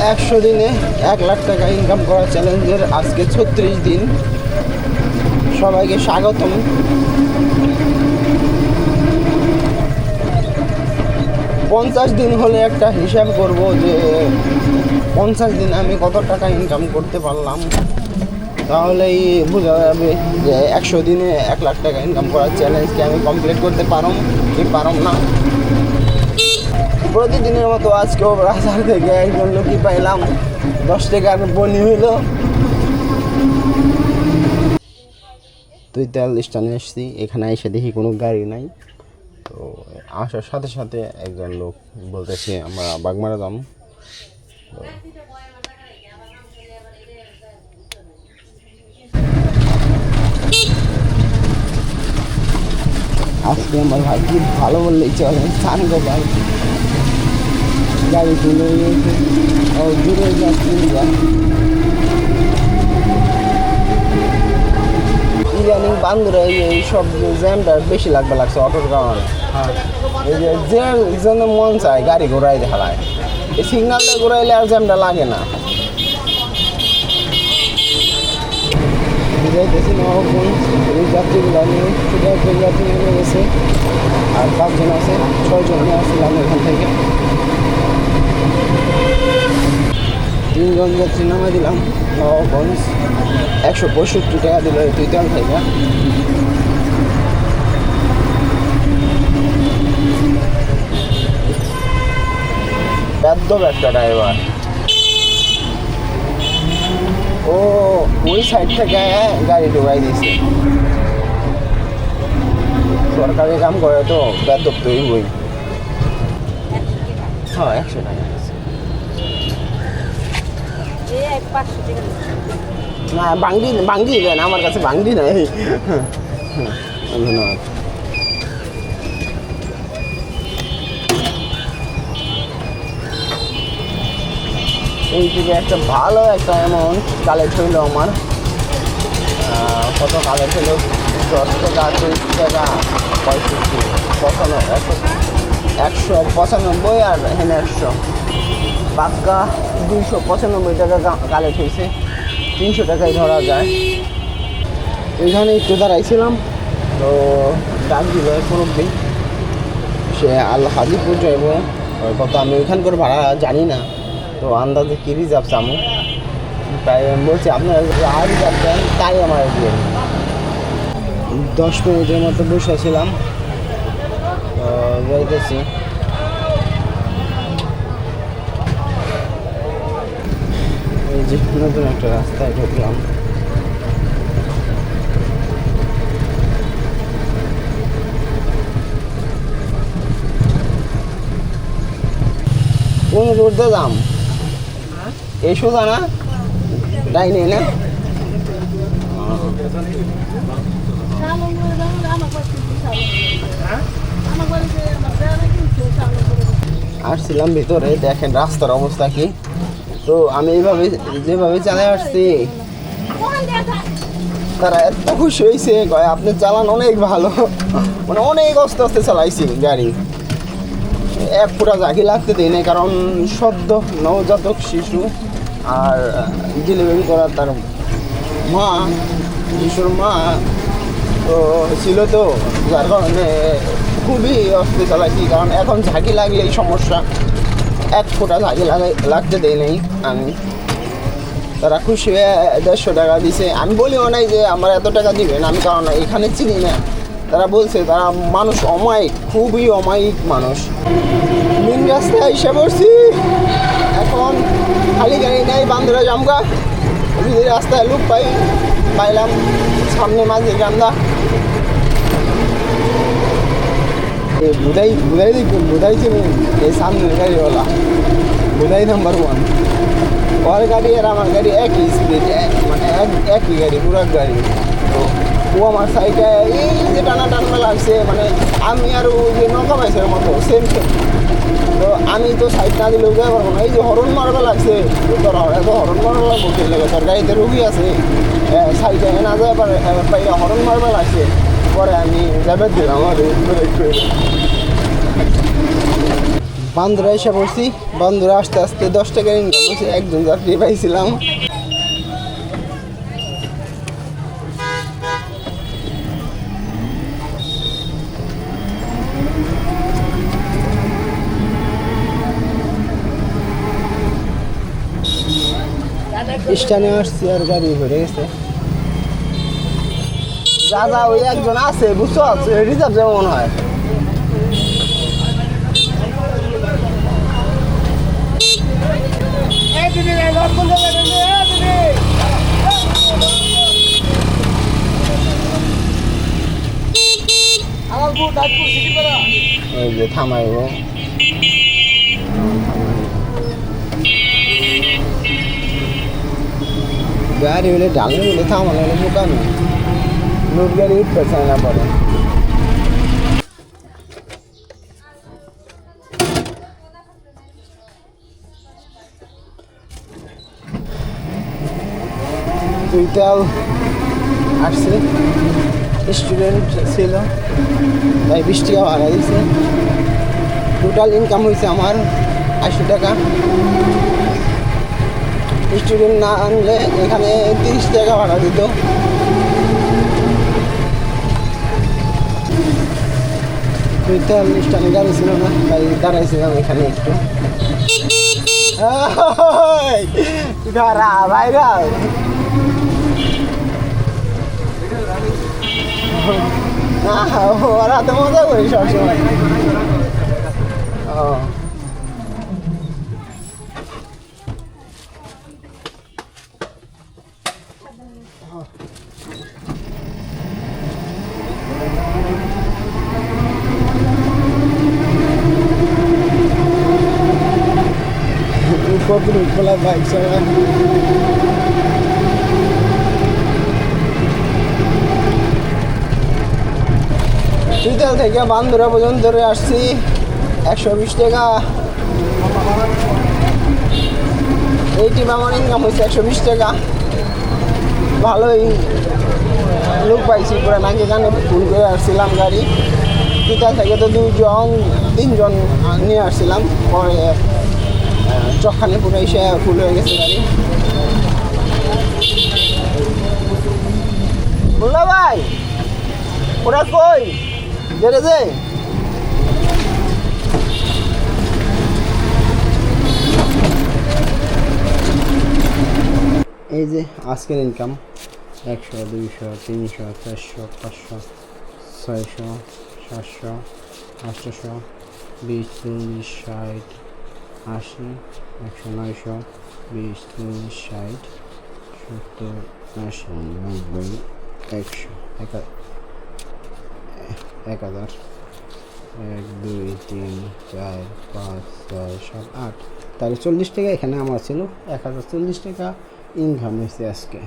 100 দিনে 1 লাখ টাকা ইনকাম করা চ্যালেঞ্জের আজকে 36 দিন। সবাইকে স্বাগতম। পঞ্চাশ দিন হলে একটা হিসাব করব যে 50 দিন আমি কত টাকা ইনকাম করতে পারলাম, তাহলেই বোঝা যাবে যে 100 দিনে 1 লাখ টাকা ইনকাম করার চ্যালেঞ্জকে আমি কমপ্লিট করতে পারম কি পারম না। প্রতিদিনের মতো আজকেও বাজার থেকে একজন লোকই পাইলাম, 10 টাকার বনি হইল। 43 টানে এসছি, এখানে এসে দেখি কোনো গাড়ি নাই। তো আসার সাথে সাথে একজন লোক বলতেছে আমরা বাগমারা যাম। আজকে আমার ভাই কি ভালো বললেই চলে, চান গো ভাই। গাড়ি তুলে নিয়েছে, ও দূরে যাচ্ছি। ইদানিং বান্দরে এই সব জ্যামটা বেশি লাগছে অটোর কারণে। এই যে জন্য মন চায় গাড়ি ঘোরাই দেখালায়, এই সিগনাল দিয়ে ঘোরাইলে আর জ্যামটা লাগে না। যাইতেছি নবাবগঞ্জ, এই যাত্রীগুলো নিয়ে শুধু একজন যাত্রী নেমে গেছে, আর 5 জন আছে, 6 জন নিয়ে আসছিলাম এখান থেকে। 3 জন যাত্রী নামাই দিলাম নবাবগঞ্জ। 165 টাকা দিল এই তুইতাল থেকে। একদম একটা ড্রাইভার, ও ওই সাইড থেকে গাড়ি ঢুকাই দিয়েছে। সরকারি কাম করে তো বেদব তো ওই। হ্যাঁ 100 টাকা না, বাংডি দেন আমার কাছে, বাংডি নাই। ধন্যবাদ। এই থেকে একটা ভালো একটা অ্যামাউন্ট কালেক্ট হইলো আমার। কত কালেক্ট হইলো? 10 টাকা, 30 টাকা, 65, 195 আর এখানে 100, পাক্কা 295 টাকা কালেক্ট হয়েছে। 300 টাকায় ধরা যায়। এখানে একটু দাঁড়াইছিলাম, তো ডাক দিল মুরব্বি, সে আল হাজিপুর যাইব। কত আমি ওইখানকার ভাড়া জানি না, তো আন্দাজে কি রিজার্ভ চামো, তাই আমি বলছি আপনারা আর রিজার্ভ দেন তাই আমার দিয়ে। 10 মিনিটের মতো বসেছিলাম, তো যাইতেছি। এই যে নতুন একটা রাস্তায় ঢুকলাম। কোন রোড দিয়ে যাম? এই সোজা না, ডাইনে না? আসছিলাম ভিতরে, দেখেন রাস্তার অবস্থা কি। তো আমি এইভাবে যেভাবে চালাই আসছি, তারা এত খুশি হয়েছে, আপনি চালান অনেক ভালো, মানে অনেক আস্তে আস্তে চালাইছি গাড়ি। 1 ফুটা ঝাঁকি লাগতে দিই না, কারণ সদ্য নবজাতক শিশু আর ডেলিভারি করা তার মা, শিশুর মা তো ছিল, তো যার কারণে খুবই অস্তে চালাইছি। কারণ এখন ঝাঁকি লাগলেই সমস্যা, 1 ফুটা ঝাঁকি লাগতে দেই নাই আমি। তারা খুশি হয়ে 150 টাকা দিছে। আমি বলিও নাই যে আমার এত টাকা দিবেন, আমি কারণ এখানে চিনি না। তারা বলছে তারা মানুষ অমায়িক, খুবই অমায়িক মানুষ। মেন রাস্তায় এসে পড়ছি, এখন খালি গাড়ি নেই, বান্দরা জামগা। যদি রাস্তায় লোক পাইলাম, সামনে মাঝে গান্দা বুধাই ছিলেন এই সামনের গাড়িওয়ালা, বুধাই নাম্বার 1। ওর গাড়ি আর আমার গাড়ি একই স্পিড, মানে একই গাড়ি, পুরো গাড়ি। তো ও আমার সাইডে এই যে টানা লাগছে, মানে আমি আর ও যে নৌকা মাইসের মতো সেম। তো আমি তো সাইড না দিলেও যাই পারবো না। এই যে হরন মারবা লাগছে, এত হরন মারবা লাগবো কি লাগে? তোর গাড়িতে রুগী আছে, সাইডে না যায় পাইরা হরন মারবা লাগছে। পরে আমি যাবে দিলাম আর বান্দরা এসে পড়ছি। বান্দরা আস্তে আস্তে 10 টাকা ইনকাম হচ্ছে, একজন যাত্রী পাইছিলাম। স্ট্যান্ডে আসছি আর গাড়ি ভরে গেছে। যা যা ওই একজন আছে বুঝছো, রিজার্ভ যেমন মনে হয়। ওই যে থামাইব, গাড়ি হলে ডালে হলে থামানো হলে বোকামি, নোট গাড়ি উঠতে চায় না পরে। দুইটাও আসছে, স্টুডেন্ট ছিল তাই 20 টাকা ভাড়া দিচ্ছে। টোটাল ইনকাম হয়েছে আমার 80 টাকা। স্টুডেন্ট না আনলে এখানে 30 টাকা ভাড়া দিত। দুইটাল স্ট্যান্ডে গাড়ি ছিল না, তাই দাঁড়াইছিলাম এখানে একটু। ভাইরা ওরা তো মজা করি সবসময়। খোলা বাইক চালা শীতল থেকে বান্দরা পর্যন্ত ধরে আসছি 120 টাকা। এই টিম আমার ইনকাম হয়েছে 120 টাকা। ভালোই লোক পাইছি, পুরো নাকি গানে ফুল করে আসছিলাম গাড়ি। শীতল থেকে তো 2-3জন নিয়ে আসছিলাম, পরে চকখানে পুরো এসে ফুল হয়ে গেছে গাড়ি। বললো ভাই ওরা কই বেড়ে যে এই যে আজকের ইনকাম 100, 200, 300, 400, 500, 600, 700, 800, 20, 30, 60, 80, 100, 900, 20, 30, 60, 70, 80, 90, 100, 1000, 1, 2, 3, 4, 5, 6, 7, 8, তাহলে 40 টাকা এখানে আমার ছিল। 1040 টাকা ইনকাম হয়েছে আজকে।